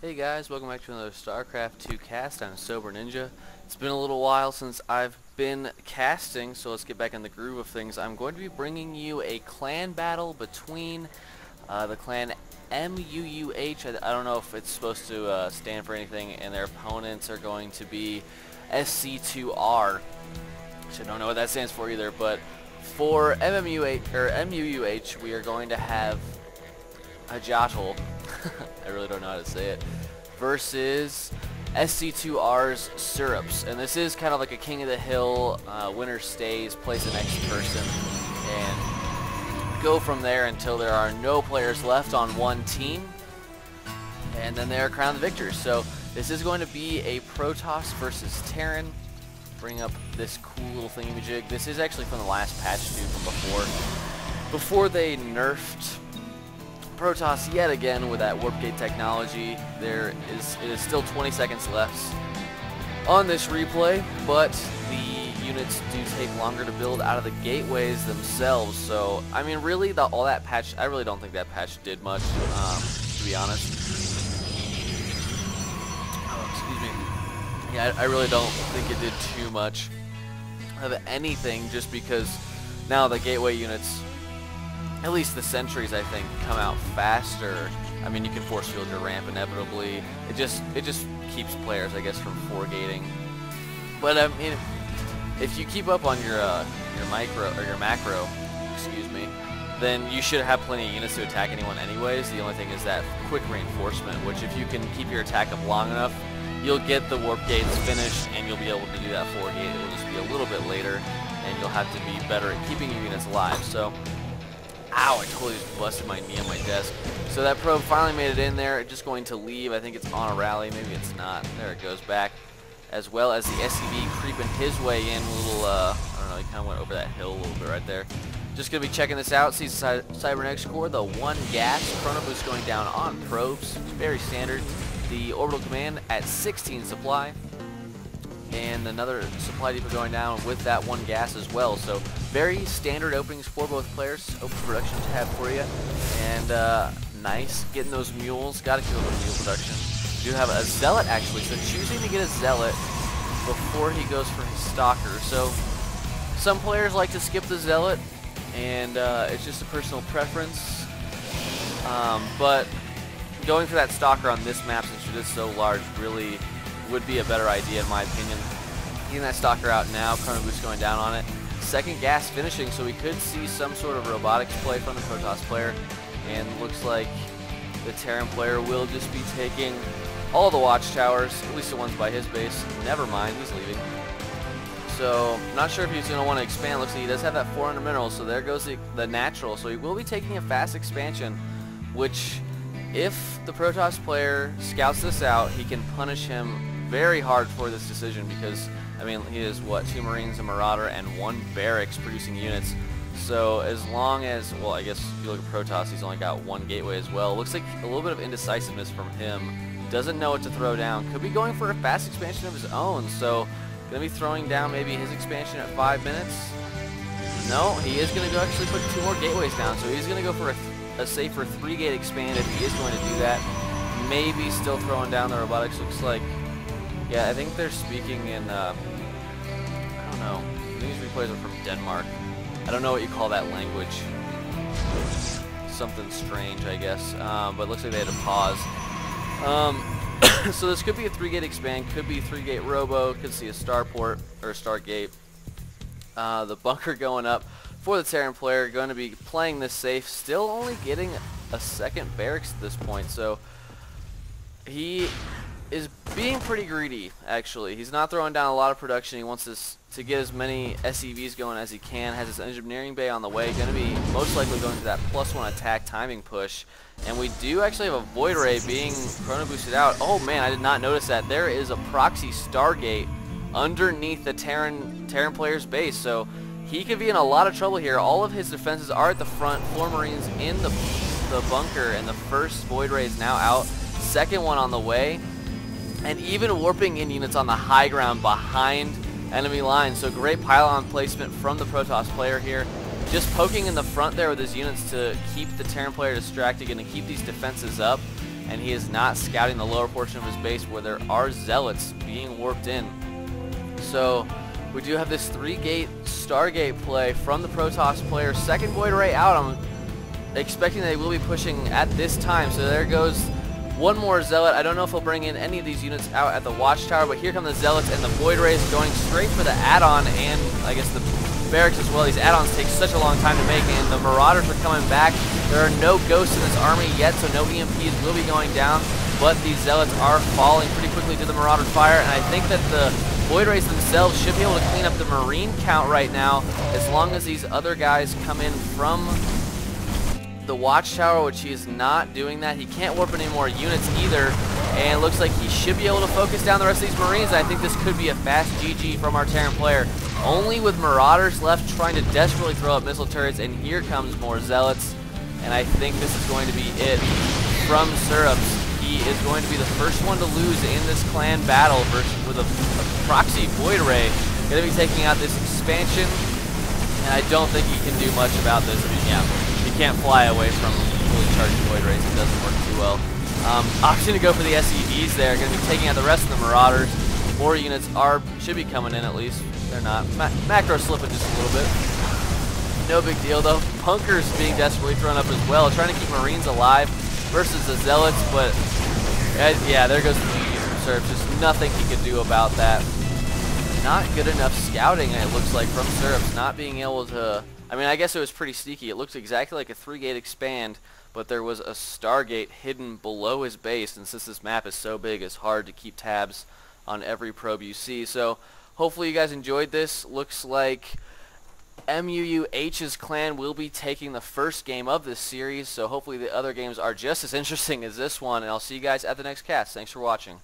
Hey guys, welcome back to another StarCraft 2 cast. I'm Sober Ninja. It's been a little while since I've been casting, so let's get back in the groove of things. I'm going to be bringing you a clan battle between the clan Muuh. I don't know if it's supposed to stand for anything, and their opponents are going to be sc2r, which I don't know what that stands for either, but for Muuh, we are going to have a Jottle, I really don't know how to say it, versus sc2r's Syrups. And this is kind of like a king of the hill, winner stays, plays the next person, and go from there until there are no players left on one team, and then they are crowned the victors. So this is going to be a Protoss versus Terran. Bring up this cool little thingamajig. This is actually from the last patch too, from before they nerfed Protoss yet again with that warp gate technology. It is still 20 seconds left on this replay, but the units do take longer to build out of the gateways themselves. So I mean, really, all that patch, I really don't think that patch did much, to be honest. Oh, excuse me. Yeah, I really don't think it did too much of anything, just because now the gateway units, at least the sentries, I think, come out faster. I mean, you can force field your ramp inevitably. It just keeps players, I guess, from four-gating. But I mean, if you keep up on your macro, excuse me, then you should have plenty of units to attack anyone anyways. The only thing is that quick reinforcement, which if you can keep your attack up long enough, you'll get the warp gates finished, and you'll be able to do that four-gate. It will just be a little bit later, and you'll have to be better at keeping your units alive. So, ow, I totally just busted my knee on my desk. So that probe finally made it in there. It's just going to leave. I think it's on a rally. Maybe it's not. There it goes back. As well as the SCV creeping his way in a little, I don't know, he kind of went over that hill a little bit right there. Just going to be checking this out. Sees the Cybernetics core, the one gas. Chrono boost going down on probes. Very standard. The orbital command at 16 supply. And another supply depot going down with that one gas as well. So very standard openings for both players. Open production tab for you, and nice getting those mules. Got to keep up with mule production. We do have a zealot actually, so choosing to get a zealot before he goes for his stalker. So some players like to skip the zealot, and it's just a personal preference. But going for that stalker on this map, since it is so large, really would be a better idea in my opinion. Getting that stalker out now, chrono boost going down on it. Second gas finishing, so we could see some sort of robotics play from the Protoss player, and looks like the Terran player will just be taking all the watchtowers, at least the ones by his base. Never mind, he's leaving. So not sure if he's going to want to expand. Looks like he does have that 400 minerals, so there goes the natural. So he will be taking a fast expansion, which if the Protoss player scouts this out, he can punish him very hard for this decision, because I mean, he is what, 2 Marines, a Marauder, and 1 Barracks producing units. So as long as, well, I guess if you look at Protoss, he's only got 1 gateway as well. Looks like a little bit of indecisiveness from him. Doesn't know what to throw down. Could be going for a fast expansion of his own. So gonna be throwing down maybe his expansion at 5 minutes. No, he is gonna go actually put 2 more gateways down. So he's gonna go for a safer 3-gate expand if he is going to do that. Maybe still throwing down the robotics. Looks like, yeah, I think they're speaking in, I don't know, these replays are from Denmark. I don't know what you call that language. Something strange, I guess, but it looks like they had to pause. So this could be a 3-gate expand, could be 3-gate robo, could see a starport, or a stargate. The bunker going up for the Terran player, going to be playing this safe, still only getting a second barracks at this point, so he is being pretty greedy, actually. He's not throwing down a lot of production. He wants to get as many SCVs going as he can. Has his engineering bay on the way. Going to be most likely going to that +1 attack timing push. And we do actually have a Void Ray being chrono boosted out. Oh man, I did not notice that. There is a proxy Stargate underneath the Terran player's base. So he could be in a lot of trouble here. All of his defenses are at the front. 4 Marines in the bunker, and the first Void Ray is now out. Second one on the way. And even warping in units on the high ground behind enemy lines. So great pylon placement from the Protoss player here. Just poking in the front there with his units to keep the Terran player distracted and to keep these defenses up. and he is not scouting the lower portion of his base where there are zealots being warped in. So we do have this 3-gate Stargate play from the Protoss player. Second Void Ray out. I'm expecting they will be pushing at this time. So there goes one more Zealot. I don't know if he'll bring in any of these units out at the Watchtower, but here come the Zealots and the Void Rays going straight for the add-on, and I guess the barracks as well. These add-ons take such a long time to make, and the Marauders are coming back. There are no ghosts in this army yet, so no EMPs will be going down, but these Zealots are falling pretty quickly to the Marauder fire, and I think that the Void Rays themselves should be able to clean up the Marine count right now, as long as these other guys come in from the Watchtower, which he is not doing that. He can't warp any more units either, and it looks like he should be able to focus down the rest of these Marines. I think this could be a fast GG from our Terran player, only with Marauders left trying to desperately throw up missile turrets, and here comes more Zealots, and I think this is going to be it from Syrups. He is going to be the first one to lose in this clan battle versus with a proxy Void Ray. Going to be taking out this expansion, and I don't think he can do much about this. I mean, yeah, he can't fly away from fully charged Void Rays. It doesn't work too well. Option to go for the SEVs there. Going to be taking out the rest of the Marauders. More units should be coming in at least. They're not. Macro slipping just a little bit. No big deal though. Punkers being desperately thrown up as well, trying to keep Marines alive versus the Zealots, but yeah, there goes the GG from Syrups. Just nothing he could do about that. Not good enough scouting, it looks like, from Syrups. Not being able to... I mean, I guess it was pretty sneaky. It looked exactly like a 3-gate expand, but there was a Stargate hidden below his base, and since this map is so big, it's hard to keep tabs on every probe you see. So hopefully you guys enjoyed this. Looks like MUUH's clan will be taking the first game of this series, so hopefully the other games are just as interesting as this one, and I'll see you guys at the next cast. Thanks for watching.